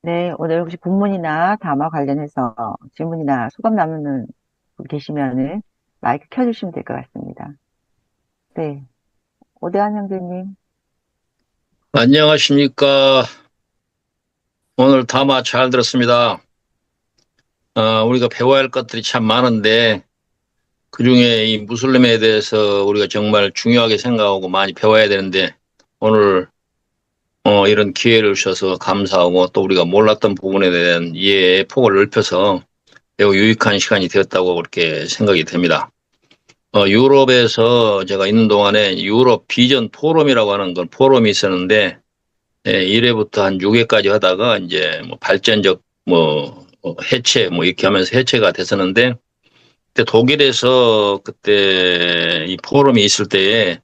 네, 오늘 혹시 본문이나 담화 관련해서 질문이나 소감 나누는 분 계시면은 마이크 켜주시면 될 것 같습니다. 네, 오대환 형제님. 안녕하십니까. 오늘 담화 잘 들었습니다. 우리가 배워야 할 것들이 참 많은데, 그중에 이 무슬림에 대해서 우리가 정말 중요하게 생각하고 많이 배워야 되는데, 오늘 이런 기회를 주셔서 감사하고 또 우리가 몰랐던 부분에 대한 이해의 폭을 넓혀서 매우 유익한 시간이 되었다고 그렇게 생각이 됩니다. 유럽에서 제가 있는 동안에 유럽 비전 포럼이라고 하는 건 포럼이 있었는데, 1회부터 한 6회까지 하다가 이제 뭐 발전적 해체 뭐 이렇게 하면서 해체가 됐었는데 그때 독일에서 그때 이 포럼이 있을 때에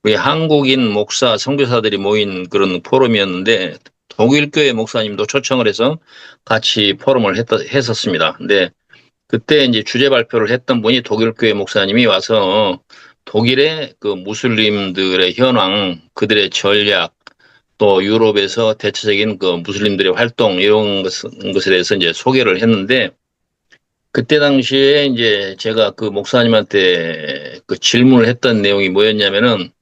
우리 한국인 목사 선교사들이 모인 그런 포럼이었는데 독일 교회 목사님도 초청을 해서 같이 포럼을 했었습니다. 근데 그때 이제 주제 발표를 했던 분이 독일 교회 목사님이 와서 독일의 그 무슬림들의 현황, 그들의 전략, 또 유럽에서 대체적인 그 무슬림들의 활동 이런 것에 대해서 이제 소개를 했는데 그때 당시에 이제 제가 그 목사님한테 그 질문을 했던 내용이 뭐였냐면은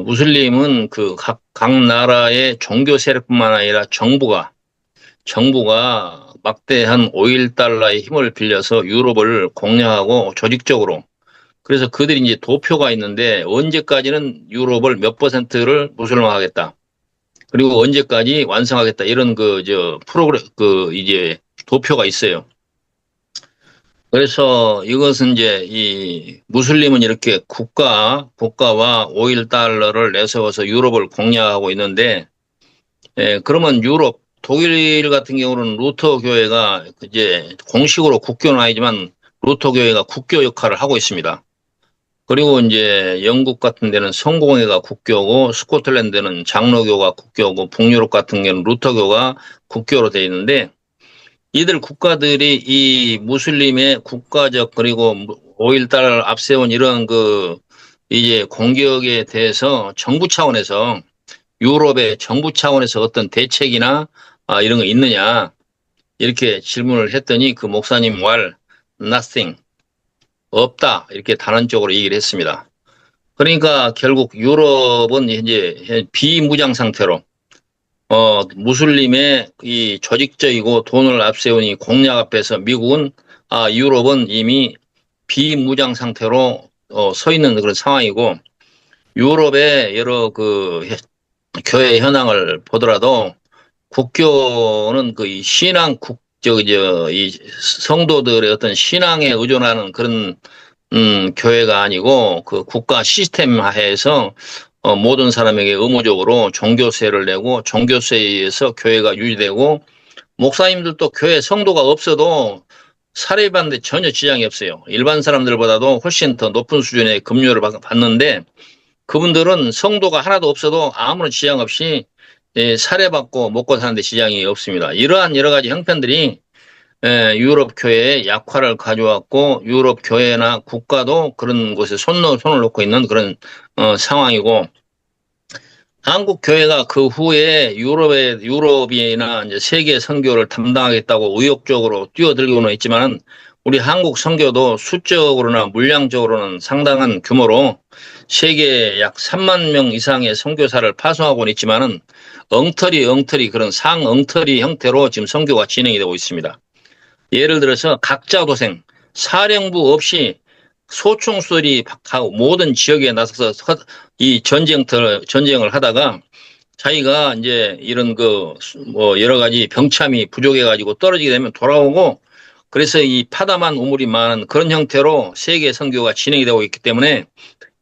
무슬림은 그 각 나라의 종교 세력뿐만 아니라 정부가 막대한 오일 달러의 힘을 빌려서 유럽을 공략하고 조직적으로 그래서 그들이 이제 도표가 있는데 언제까지는 유럽을 몇 퍼센트를 무슬림화하겠다. 그리고 언제까지 완성하겠다. 이런 이제 도표가 있어요. 그래서 이것은 이제 이 무슬림은 이렇게 국가와 오일 달러를 내세워서 유럽을 공략하고 있는데, 그러면 독일 같은 경우는 루터 교회가 이제 공식으로 국교는 아니지만 루터 교회가 국교 역할을 하고 있습니다. 그리고 이제 영국 같은 데는 성공회가 국교고 스코틀랜드는 장로교가 국교고 북유럽 같은 경우는 루터교가 국교로 되어 있는데 이들 국가들이 이 무슬림의 국가적 그리고 5.18을 앞세운 이런 그 이제 공격에 대해서 정부 차원에서 유럽의 정부 차원에서 어떤 대책이나 이런 거 있느냐 이렇게 질문을 했더니 그 목사님 말 nothing 없다 이렇게 단언적으로 얘기를 했습니다. 그러니까 결국 유럽은 이제 비무장 상태로 무슬림의 이 조직적이고 돈을 앞세운 이 공략 앞에서 미국은 유럽은 이미 비무장 상태로 서 있는 그런 상황이고 유럽의 여러 그 교회 현황을 보더라도 국교는 그 이 신앙 이 성도들의 어떤 신앙에 의존하는 그런 교회가 아니고 그 국가 시스템 하에서 모든 사람에게 의무적으로 종교세를 내고 종교세에 의해서 교회가 유지되고 목사님들도 교회 성도가 없어도 사례받는데 전혀 지장이 없어요. 일반 사람들보다도 훨씬 더 높은 수준의 급료를 받는데 그분들은 성도가 하나도 없어도 아무런 지장 없이 사례받고 먹고 사는데 지장이 없습니다. 이러한 여러 가지 형편들이 유럽 교회의 약화를 가져왔고 유럽 교회나 국가도 그런 곳에 손을 놓고 있는 그런 상황이고 한국 교회가 그 후에 유럽이나 이제 세계 선교를 담당하겠다고 의욕적으로 뛰어들고는 있지만은 우리 한국 선교도 수적으로나 물량적으로는 상당한 규모로 세계 약 3만 명 이상의 선교사를 파송하고는 있지만은 엉터리 그런 상엉터리 형태로 지금 선교가 진행이 되고 있습니다. 예를 들어서 각자 도생, 사령부 없이 소총수들이 모든 지역에 나서서 이 전쟁을 하다가 자기가 이제 이런 뭐 여러 가지 병참이 부족해가지고 떨어지게 되면 돌아오고 그래서 이 파다만 우물이 많은 그런 형태로 세계 선교가 진행이 되고 있기 때문에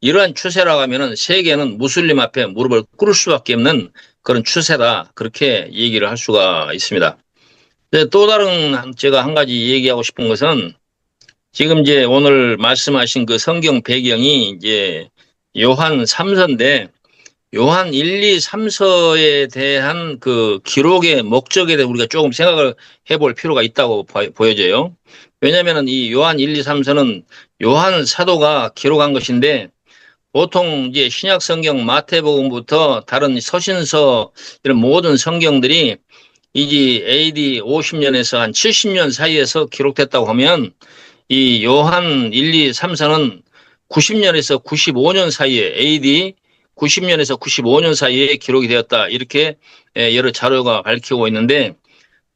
이러한 추세라고 하면은 세계는 무슬림 앞에 무릎을 꿇을 수밖에 없는 그런 추세다. 그렇게 얘기를 할 수가 있습니다. 또 다른 제가 한 가지 얘기하고 싶은 것은 지금 이제 오늘 말씀하신 그 성경 배경이 이제 요한 3서인데 요한 1, 2, 3서에 대한 그 기록의 목적에 대해 우리가 조금 생각을 해볼 필요가 있다고 보여져요. 왜냐하면 이 요한 1, 2, 3서는 요한 사도가 기록한 것인데 보통 이제 신약 성경 마태복음부터 다른 서신서 이런 모든 성경들이 이제 AD 50년에서 한 70년 사이에서 기록됐다고 하면 이 요한 1, 2, 3, 4는 90년에서 95년 사이에 AD 90년에서 95년 사이에 기록이 되었다. 이렇게 여러 자료가 밝히고 있는데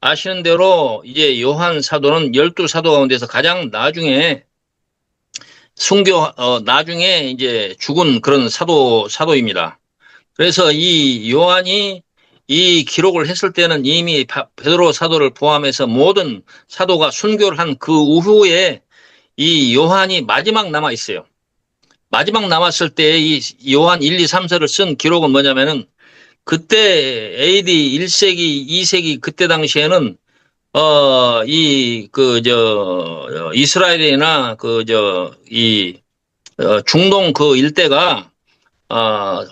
아시는 대로 이제 요한 사도는 12사도 가운데서 가장 나중에 나중에 이제 죽은 그런 사도입니다. 그래서 이 요한이 이 기록을 했을 때는 이미 베드로 사도를 포함해서 모든 사도가 순교를 한 그 이후에 이 요한이 마지막 남아 있어요. 마지막 남았을 때 이 요한 1, 2, 3, 4를 쓴 기록은 뭐냐면은 그때 AD 1세기, 2세기 그때 당시에는 이스라엘이나 중동 그 일대가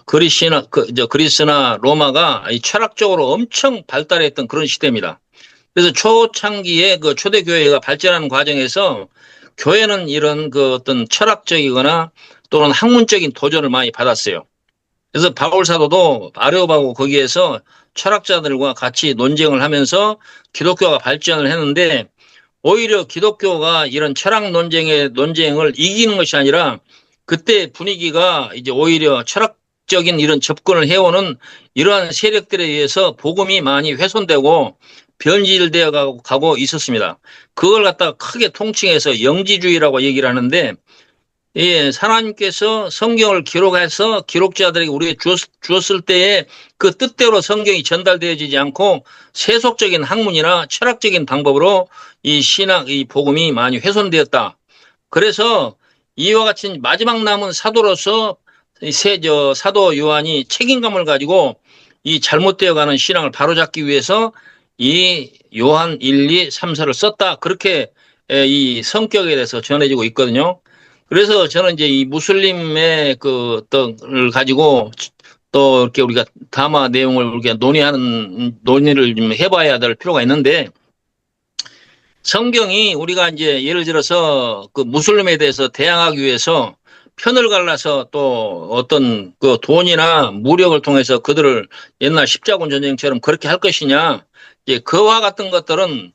그리스나 로마가 이 철학적으로 엄청 발달했던 그런 시대입니다. 그래서 초창기에 그 초대교회가 발전하는 과정에서 교회는 이런 그 어떤 철학적이거나 또는 학문적인 도전을 많이 받았어요. 그래서 바울 사도도 아레오바고 거기에서 철학자들과 같이 논쟁을 하면서 기독교가 발전을 했는데 오히려 기독교가 이런 철학 논쟁을 이기는 것이 아니라 그때 분위기가 이제 오히려 철학적인 이런 접근을 해오는 이러한 세력들에 의해서 복음이 많이 훼손되고 변질되어 가고 있었습니다. 그걸 갖다가 크게 통칭해서 영지주의라고 얘기를 하는데 예, 하나님께서 성경을 기록해서 기록자들에게 우리에게 주었을 때에 그 뜻대로 성경이 전달되어지지 않고 세속적인 학문이나 철학적인 방법으로 이 신학, 이 복음이 많이 훼손되었다. 그래서 이와 같이 마지막 남은 사도로서 사도 요한이 책임감을 가지고 이 잘못되어가는 신앙을 바로잡기 위해서 이 요한 1, 2, 3, 4를 썼다. 그렇게 이 성격에 대해서 전해지고 있거든요. 그래서 저는 이제 이 무슬림의 그 어떤을 가지고 또 이렇게 우리가 담화 내용을 이렇게 논의를 좀 해봐야 될 필요가 있는데 성경이 우리가 이제 예를 들어서 그 무슬림에 대해서 대항하기 위해서 편을 갈라서 또 어떤 그 돈이나 무력을 통해서 그들을 옛날 십자군 전쟁처럼 그렇게 할 것이냐 이제 그와 같은 것들은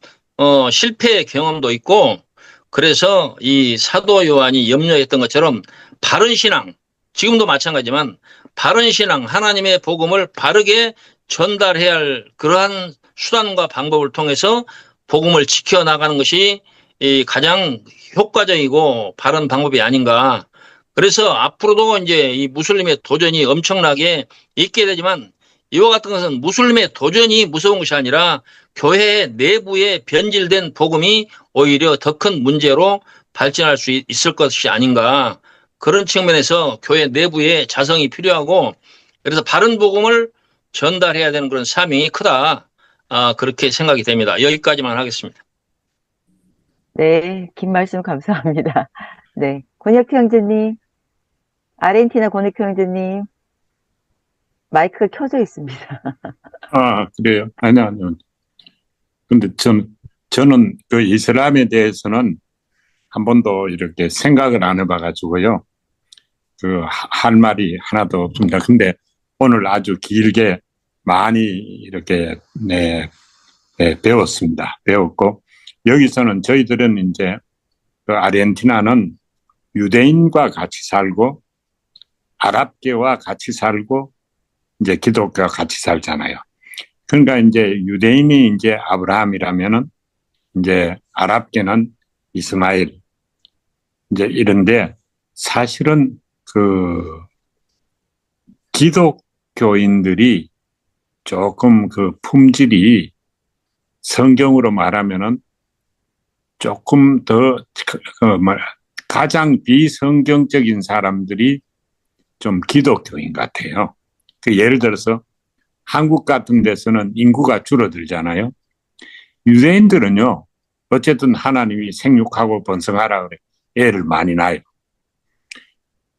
실패의 경험도 있고 그래서 이 사도 요한이 염려했던 것처럼 바른 신앙, 지금도 마찬가지지만 바른 신앙, 하나님의 복음을 바르게 전달해야 할 그러한 수단과 방법을 통해서 복음을 지켜나가는 것이 가장 효과적이고 바른 방법이 아닌가. 그래서 앞으로도 이제 이 무슬림의 도전이 엄청나게 있게 되지만 이와 같은 것은 무슬림의 도전이 무서운 것이 아니라 교회 내부에 변질된 복음이 오히려 더 큰 문제로 발전할 수 있을 것이 아닌가. 그런 측면에서 교회 내부에 자성이 필요하고 그래서 바른 복음을 전달해야 되는 그런 사명이 크다. 그렇게 생각이 됩니다. 여기까지만 하겠습니다. 네, 긴 말씀 감사합니다. 네, 권혁태 형제님, 아르헨티나 권혁태 형제님, 마이크가 켜져 있습니다. 그래요? 아니요. 근데 저는 그 이슬람에 대해서는 한 번도 이렇게 생각을 안 해봐가지고요. 할 말이 하나도 없습니다. 근데 오늘 아주 길게 많이 이렇게, 배웠습니다. 배웠고, 여기서는 저희들은 이제 그 아르헨티나는 유대인과 같이 살고, 아랍계와 같이 살고, 이제 기독교와 같이 살잖아요. 그러니까 이제 유대인이 이제 아브라함이라면은 이제 아랍계는 이스마엘 이제 이런데 사실은 그 기독교인들이 조금 그 품질이 성경으로 말하면은 조금 더 가장 비성경적인 사람들이 좀 기독교인 같아요. 예를 들어서 한국 같은 데서는 인구가 줄어들잖아요. 유대인들은요, 어쨌든 하나님이 생육하고 번성하라 그래. 애를 많이 낳아요.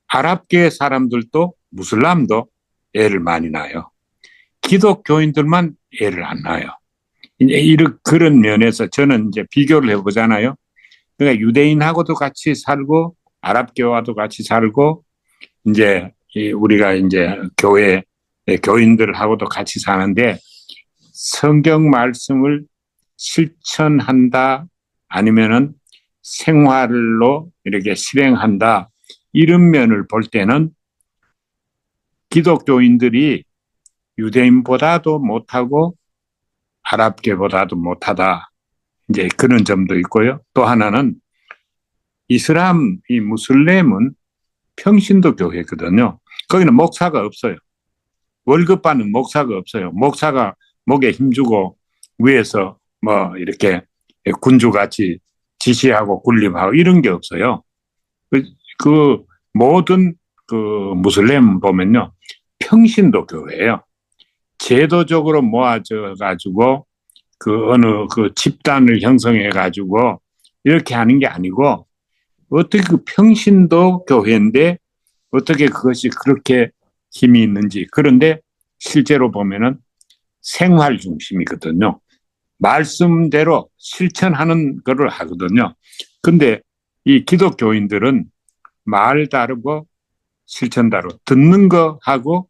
아랍계 사람들도 무슬람도 애를 많이 낳아요. 기독교인들만 애를 안 낳아요. 그런 면에서 저는 이제 비교를 해보잖아요. 그러니까 유대인하고도 같이 살고, 아랍계와도 같이 살고, 이제 우리가 이제 교인들하고도 같이 사는데 성경 말씀을 실천한다 아니면은 생활로 이렇게 실행한다 이런 면을 볼 때는 기독교인들이 유대인보다도 못하고 아랍계보다도 못하다. 이제 그런 점도 있고요. 또 하나는 이슬람, 이 무슬림은 평신도 교회거든요. 거기는 목사가 없어요. 월급 받는 목사가 없어요. 목사가 목에 힘주고 위에서 뭐 이렇게 군주같이 지시하고 군림하고 이런 게 없어요. 그 모든 그 무슬림 보면요. 평신도 교회예요. 제도적으로 모아져 가지고 그 어느 그 집단을 형성해 가지고 이렇게 하는 게 아니고 어떻게 그 평신도 교회인데 어떻게 그것이 그렇게 힘이 있는지. 그런데 실제로 보면은 생활 중심이거든요. 말씀대로 실천하는 거를 하거든요. 근데 이 기독교인들은 말 다르고 실천 다르고 듣는 거 하고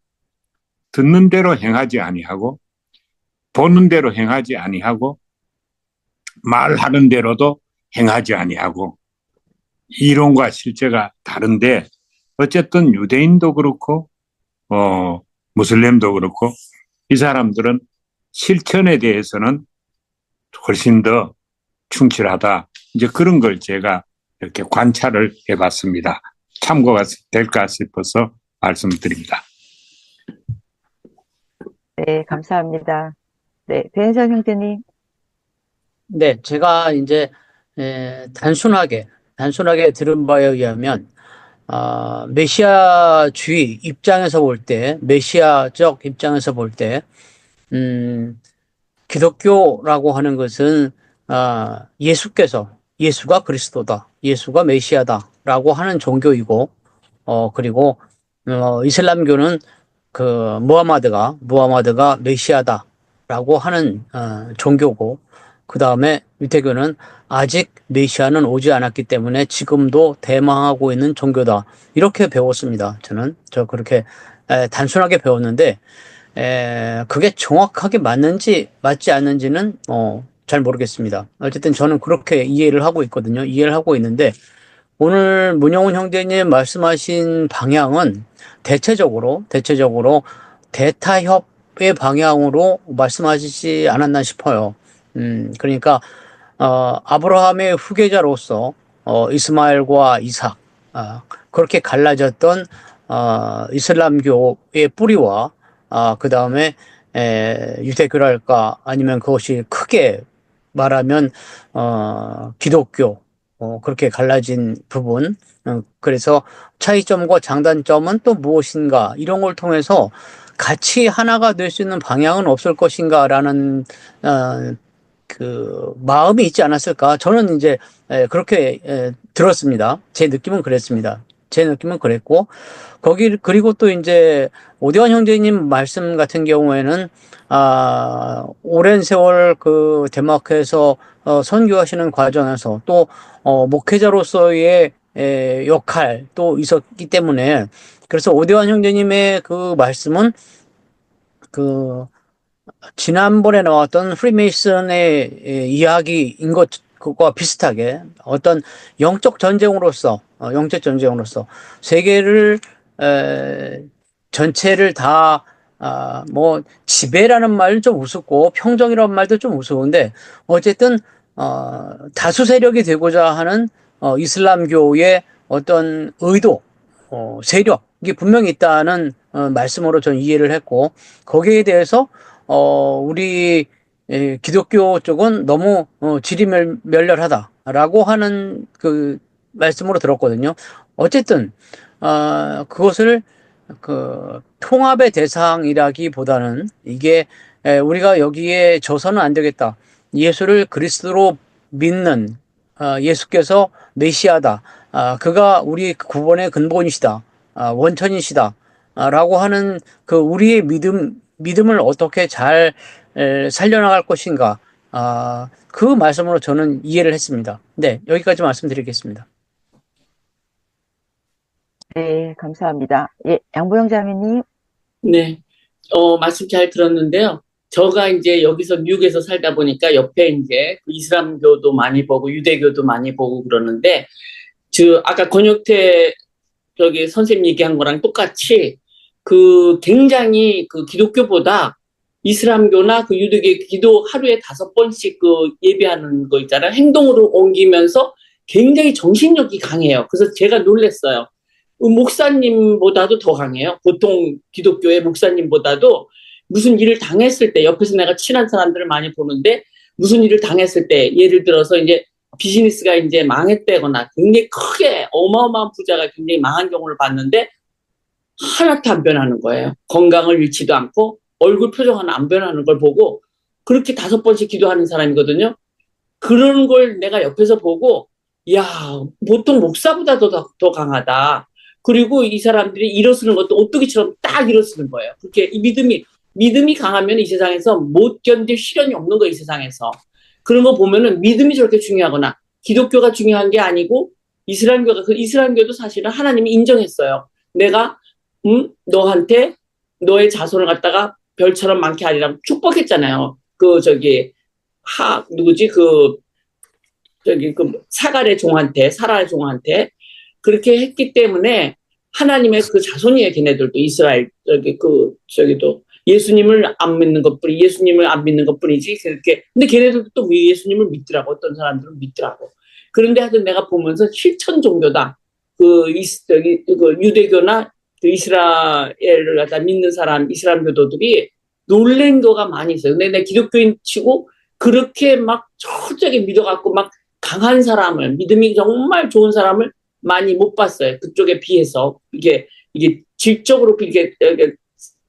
듣는 대로 행하지 아니하고 보는 대로 행하지 아니하고 말하는 대로도 행하지 아니하고 이론과 실제가 다른데 어쨌든 유대인도 그렇고 무슬림도 그렇고 이 사람들은 실천에 대해서는 훨씬 더 충실하다. 이제 그런 걸 제가 이렇게 관찰을 해봤습니다. 참고가 될까 싶어서 말씀드립니다. 네, 감사합니다. 네, 배은선 형제님. 네, 제가 이제 단순하게 들은 바에 의하면 메시아주의 입장에서 볼 때, 메시아적 입장에서 볼 때, 기독교라고 하는 것은 예수가 그리스도다, 예수가 메시아다라고 하는 종교이고, 그리고 이슬람교는 그 무하마드가 메시아다라고 하는 종교고, 그 다음에 유대교는 아직 메시아는 오지 않았기 때문에 지금도 대망하고 있는 종교다. 이렇게 배웠습니다. 저 그렇게 단순하게 배웠는데, 그게 정확하게 맞지 않는지는 잘 모르겠습니다. 어쨌든 저는 그렇게 이해를 하고 있거든요. 이해를 하고 있는데, 오늘 문영훈 형제님 말씀하신 방향은 대체적으로 대타협의 방향으로 말씀하시지 않았나 싶어요. 그러니까 아브라함의 후계자로서 이스마엘과 이삭, 그렇게 갈라졌던 이슬람교의 뿌리와 그 다음에 유대교랄까 아니면 그것이 크게 말하면 기독교, 그렇게 갈라진 부분. 그래서 차이점과 장단점은 또 무엇인가, 이런 걸 통해서 같이 하나가 될 수 있는 방향은 없을 것인가라는 그 마음이 있지 않았을까. 저는 이제 그렇게 들었습니다. 제 느낌은 그랬습니다. 제 느낌은 그랬고, 그리고 또 이제 오대환 형제님 말씀 같은 경우에는 오랜 세월 그 덴마크에서 선교하시는 과정에서 또 목회자로서의 역할도 있었기 때문에, 그래서 오대환 형제님의 그 말씀은 그 지난번에 나왔던 프리메이슨의 이야기인 것과 비슷하게 어떤 영적 전쟁으로서 세계를 전체를 다 뭐 지배라는 말은 좀 우습고 평정이라는 말도 좀 우스운데, 어쨌든 다수 세력이 되고자 하는 이슬람교의 어떤 의도, 세력이 분명히 있다는 말씀으로 저는 이해를 했고, 거기에 대해서 우리 기독교 쪽은 너무 지리멸렬하다라고 하는 그 말씀으로 들었거든요. 어쨌든 그것을 그 통합의 대상이라기보다는 이게 우리가 여기에 져서는 안 되겠다. 예수를 그리스도로 믿는 예수께서 메시아다. 그가 우리 구원의 근본이시다. 원천이시다. 라고 하는 그 우리의 믿음을 어떻게 잘 살려나갈 것인가. 그 말씀으로 저는 이해를 했습니다. 네, 여기까지 말씀드리겠습니다. 네, 감사합니다. 예, 양보영 자매님. 네, 말씀 잘 들었는데요. 저가 이제 여기서 미국에서 살다 보니까 옆에 이제 그 이슬람교도 많이 보고 유대교도 많이 보고 그러는데, 아까 권혁태 저기 선생님 얘기한 거랑 똑같이 그 굉장히 그 기독교보다 이슬람교나 그 유대교 기도 하루에 5번씩 그 예배하는 거 있잖아요. 행동으로 옮기면서 굉장히 정신력이 강해요. 그래서 제가 놀랬어요. 목사님보다도 더 강해요. 보통 기독교의 목사님보다도 무슨 일을 당했을 때, 옆에서 내가 친한 사람들을 많이 보는데 무슨 일을 당했을 때, 예를 들어서 이제 비즈니스가 이제 망했다거나 굉장히 크게 어마어마한 부자가 굉장히 망한 경우를 봤는데 하나도 안 변하는 거예요. 건강을 잃지도 않고 얼굴 표정 하나 안 변하는 걸 보고 그렇게 5번씩 기도하는 사람이거든요. 그런 걸 내가 옆에서 보고, 야, 보통 목사보다도 더 강하다. 그리고 이 사람들이 일어서는 것도 오뚜기처럼 딱 일어서는 거예요. 그렇게 이 믿음이 강하면 이 세상에서 못 견딜 시련이 없는 거예요, 이 세상에서. 그런 거 보면은 믿음이 저렇게 중요하거나 기독교가 중요한 게 아니고 그 이슬람교도 사실은 하나님이 인정했어요. 내가 너한테 너의 자손을 갖다가 별처럼 많게 하리라고 축복했잖아요. 누구지? 사갈의 종한테, 사라의 종한테. 그렇게 했기 때문에 하나님의 그 자손이에요, 걔네들도. 이스라엘, 저기도. 예수님을 안 믿는 것뿐이지. 그렇게. 근데 걔네들도 또 예수님을 믿더라고. 어떤 사람들은 믿더라고. 그런데 하여튼 내가 보면서 실천 종교다. 유대교나 그 이스라엘을 갖다 믿는 사람, 이슬람 교도들이 놀란 거가 많이 있어요. 근데 내 기독교인 치고 그렇게 막 철저하게 믿어갖고 막 강한 사람을, 믿음이 정말 좋은 사람을 많이 못 봤어요. 그쪽에 비해서. 이게 질적으로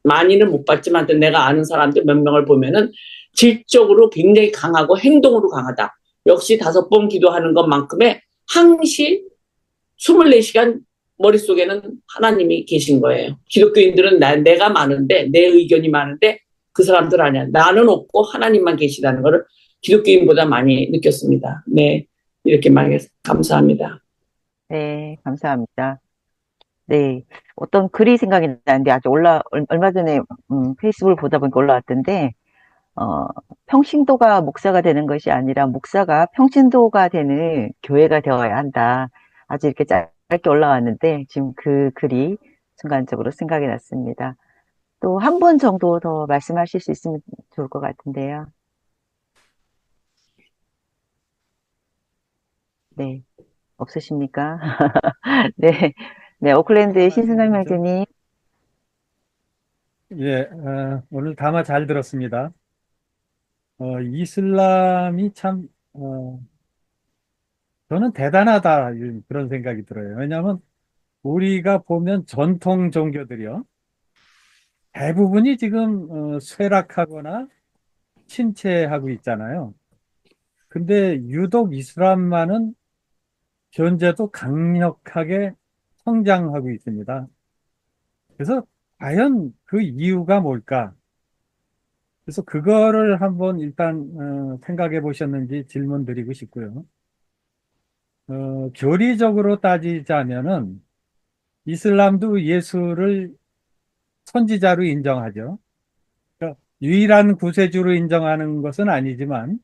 많이는 못 봤지만 내가 아는 사람들 몇 명을 보면은 질적으로 굉장히 강하고 행동으로 강하다. 역시 5번 기도하는 것만큼의 항시 24시간 머릿속에는 하나님이 계신 거예요. 기독교인들은 내가 많은데, 내 의견이 많은데 그 사람들 아니야. 나는 없고 하나님만 계시다는 것을 기독교인보다 많이 느꼈습니다. 네, 이렇게 말해서 감사합니다. 네, 감사합니다. 네, 어떤 글이 생각이 나는데 얼마 전에 페이스북을 보다 보니까 올라왔던데, 평신도가 목사가 되는 것이 아니라 목사가 평신도가 되는 교회가 되어야 한다. 아주 이렇게 짧게 올라왔는데 지금 그 글이 순간적으로 생각이 났습니다. 또 한 분 정도 더 말씀하실 수 있으면 좋을 것 같은데요. 네, 없으십니까? 네, 네, 오클랜드의 신승남 형제님. 예, 오늘 담화 잘 들었습니다. 이슬람이 참, 저는 대단하다, 그런 생각이 들어요. 왜냐하면 우리가 보면 전통 종교들이요. 대부분이 지금, 쇠락하거나 침체하고 있잖아요. 근데 유독 이슬람만은 현재도 강력하게 성장하고 있습니다. 그래서 과연 그 이유가 뭘까? 그래서 그거를 한번 일단 생각해 보셨는지 질문 드리고 싶고요. 교리적으로 따지자면은 이슬람도 예수를 선지자로 인정하죠. 그러니까 유일한 구세주로 인정하는 것은 아니지만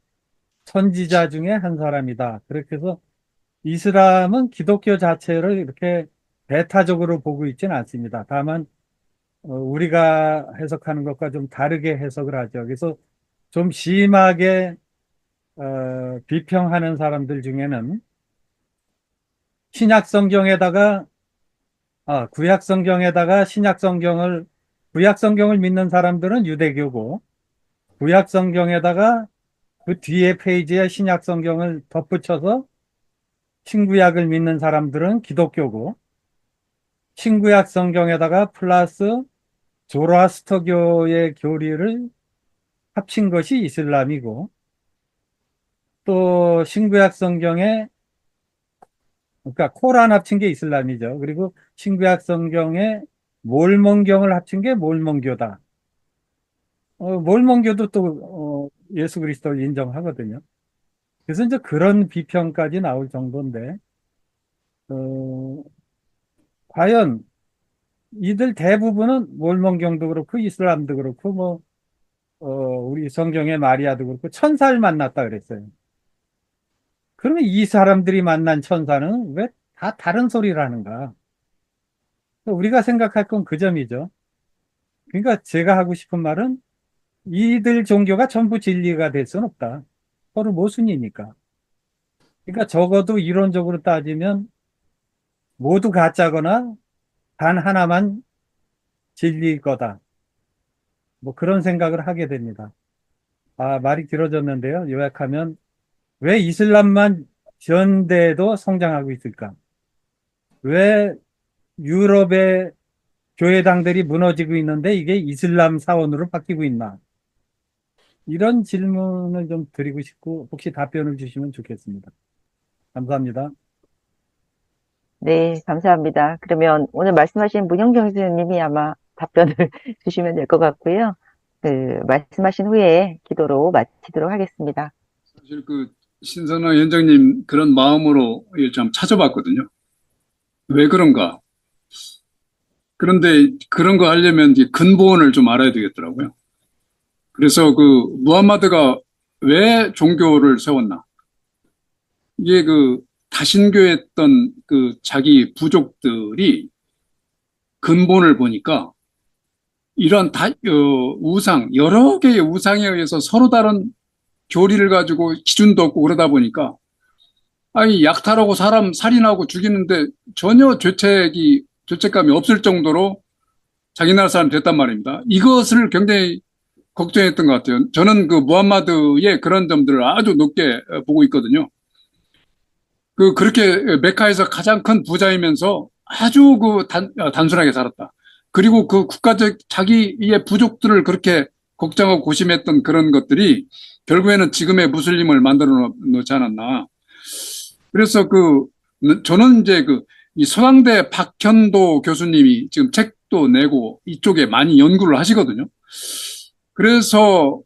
선지자 중에 한 사람이다. 그렇게 해서 이슬람은 기독교 자체를 이렇게 배타적으로 보고 있지는 않습니다. 다만 우리가 해석하는 것과 좀 다르게 해석을 하죠. 그래서 좀 심하게 비평하는 사람들 중에는 신약 성경에다가 구약 성경에다가 구약 성경을 믿는 사람들은 유대교고 구약 성경에다가 그 뒤에 페이지에 신약 성경을 덧붙여서 신구약을 믿는 사람들은 기독교고 신구약 성경에다가 플러스 조로아스터교의 교리를 합친 것이 이슬람이고 또 신구약 성경에 그러니까 코란 합친 게 이슬람이죠. 그리고 신구약 성경에 몰몬경을 합친 게 몰몬교다. 몰몬교도 또 예수 그리스도를 인정하거든요. 그래서 이제 그런 비평까지 나올 정도인데 과연 이들 대부분은 몰몬경도 그렇고 이슬람도 그렇고 뭐 우리 성경의 마리아도 그렇고 천사를 만났다 그랬어요. 그러면 이 사람들이 만난 천사는 왜 다 다른 소리를 하는가? 우리가 생각할 건 그 점이죠. 그러니까 제가 하고 싶은 말은 이들 종교가 전부 진리가 될 수는 없다. 서로 모순이니까. 그러니까 적어도 이론적으로 따지면 모두 가짜거나 단 하나만 진리일 거다. 뭐 그런 생각을 하게 됩니다. 말이 길어졌는데요. 요약하면 왜 이슬람만 현대에도 성장하고 있을까? 왜 유럽의 교회당들이 무너지고 있는데 이게 이슬람 사원으로 바뀌고 있나? 이런 질문을 좀 드리고 싶고 혹시 답변을 주시면 좋겠습니다. 감사합니다. 네, 감사합니다. 그러면 오늘 말씀하신 문영경 교수님이 아마 답변을 주시면 될 것 같고요. 말씀하신 후에 기도로 마치도록 하겠습니다. 사실 그 신선호 위원장님 그런 마음으로 좀 찾아봤거든요. 왜 그런가? 그런데 그런 거 하려면 이제 근본을 좀 알아야 되겠더라고요. 그래서 그 무함마드가 왜 종교를 세웠나? 이게 그 다신교했던 그 자기 부족들이 근본을 보니까 이런 우상, 여러 개의 우상에 의해서 서로 다른 교리를 가지고 기준도 없고 그러다 보니까 아니 약탈하고 사람 살인하고 죽이는데 전혀 죄책감이 없을 정도로 자기 나라 사람 됐단 말입니다. 이것을 굉장히 걱정했던 것 같아요. 저는 그 무함마드의 그런 점들을 아주 높게 보고 있거든요. 그렇게 메카에서 가장 큰 부자이면서 아주 단순하게 살았다. 그리고 그 국가적 자기의 부족들을 그렇게 걱정하고 고심했던 그런 것들이 결국에는 지금의 무슬림을 만들어 놓지 않았나. 그래서 저는 이제 이 서강대 박현도 교수님이 지금 책도 내고 이쪽에 많이 연구를 하시거든요. 그래서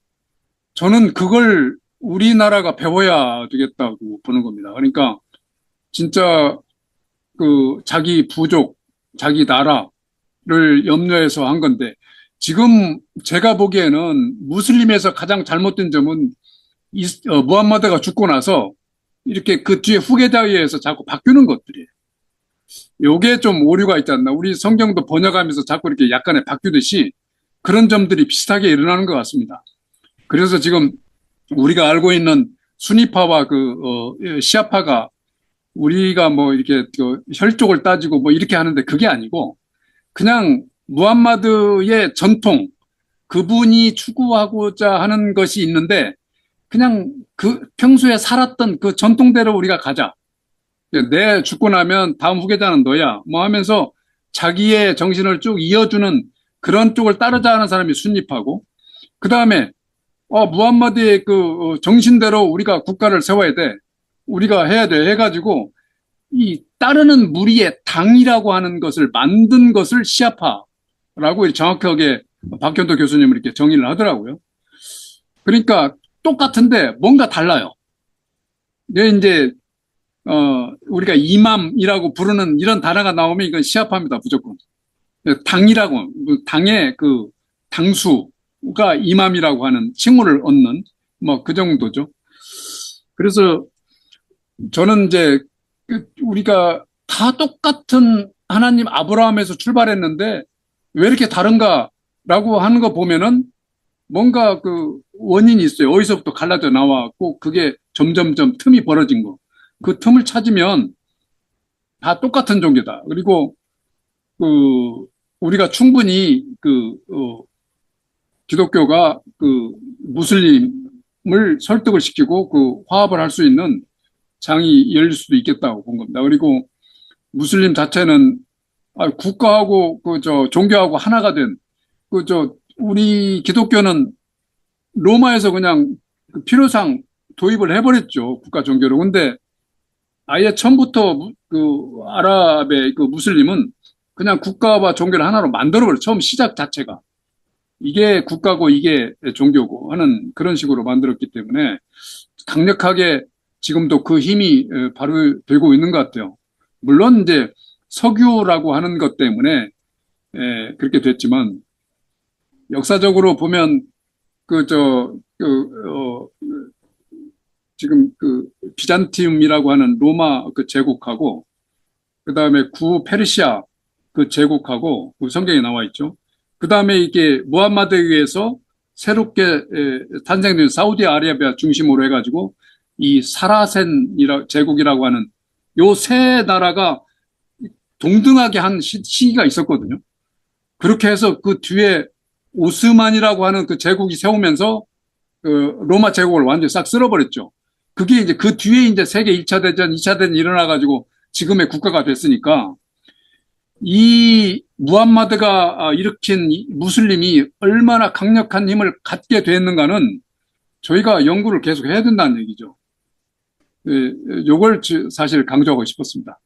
저는 그걸 우리나라가 배워야 되겠다고 보는 겁니다. 그러니까 진짜 자기 부족, 자기 나라를 염려해서 한 건데 지금 제가 보기에는 무슬림에서 가장 잘못된 점은 무함마드가 죽고 나서 이렇게 그 뒤에 후계자에 의해서 자꾸 바뀌는 것들이에요. 요게 좀 오류가 있지 않나. 우리 성경도 번역하면서 자꾸 이렇게 약간의 바뀌듯이 그런 점들이 비슷하게 일어나는 것 같습니다. 그래서 지금 우리가 알고 있는 수니파와 시아파가 우리가 뭐 이렇게 혈족을 따지고 뭐 이렇게 하는데 그게 아니고 그냥 무함마드의 전통, 그분이 추구하고자 하는 것이 있는데 그냥 평소에 살았던 그 전통대로 우리가 가자. 내 죽고 나면 다음 후계자는 너야. 뭐 하면서 자기의 정신을 쭉 이어주는 그런 쪽을 따르자 하는 사람이 순니파고, 그 다음에, 무함마드의 정신대로 우리가 국가를 세워야 돼. 우리가 해야 돼. 해가지고, 이 따르는 무리의 당이라고 하는 것을 만든 것을 시아파라고 정확하게 박현도 교수님은 이렇게 정의를 하더라고요. 그러니까 똑같은데 뭔가 달라요. 이제 우리가 이맘이라고 부르는 이런 단어가 나오면 이건 시아파입니다, 무조건. 당이라고, 당의 당수가 이맘이라고 하는 칭호를 얻는 뭐 그 정도죠. 그래서 저는 이제 우리가 다 똑같은 하나님 아브라함에서 출발했는데 왜 이렇게 다른가라고 하는 거 보면은 뭔가 원인이 있어요. 어디서부터 갈라져 나와갖고 그게 점점점 틈이 벌어진 거. 그 틈을 찾으면 다 똑같은 종교다. 그리고 우리가 충분히 기독교가 무슬림을 설득을 시키고 화합을 할 수 있는 장이 열릴 수도 있겠다고 본 겁니다. 그리고 무슬림 자체는 국가하고 종교하고 하나가 된 우리 기독교는 로마에서 그냥 필요상 도입을 해버렸죠. 국가 종교로. 근데 아예 처음부터 아랍의 무슬림은 그냥 국가와 종교를 하나로 만들어버려요. 처음 시작 자체가. 이게 국가고 이게 종교고 하는 그런 식으로 만들었기 때문에 강력하게 지금도 그 힘이 바로 되고 있는 것 같아요. 물론 이제 석유라고 하는 것 때문에 그렇게 됐지만 역사적으로 보면 지금 비잔티움이라고 하는 로마 제국하고, 그 다음에 구페르시아 제국하고, 성경에 나와 있죠. 그 다음에 이게 무함마드에 의해서 새롭게 탄생된 사우디아라비아 중심으로 해가지고, 이 사라센 제국이라고 하는 요 세 나라가 동등하게 한 시기가 있었거든요. 그렇게 해서 그 뒤에 오스만이라고 하는 제국이 세우면서 로마 제국을 완전히 싹 쓸어버렸죠. 그게 이제 그 뒤에 이제 세계 1차 대전, 2차 대전이 일어나가지고 지금의 국가가 됐으니까, 이 무함마드가 일으킨 무슬림이 얼마나 강력한 힘을 갖게 됐는가는 저희가 연구를 계속 해야 된다는 얘기죠. 요걸 사실 강조하고 싶었습니다.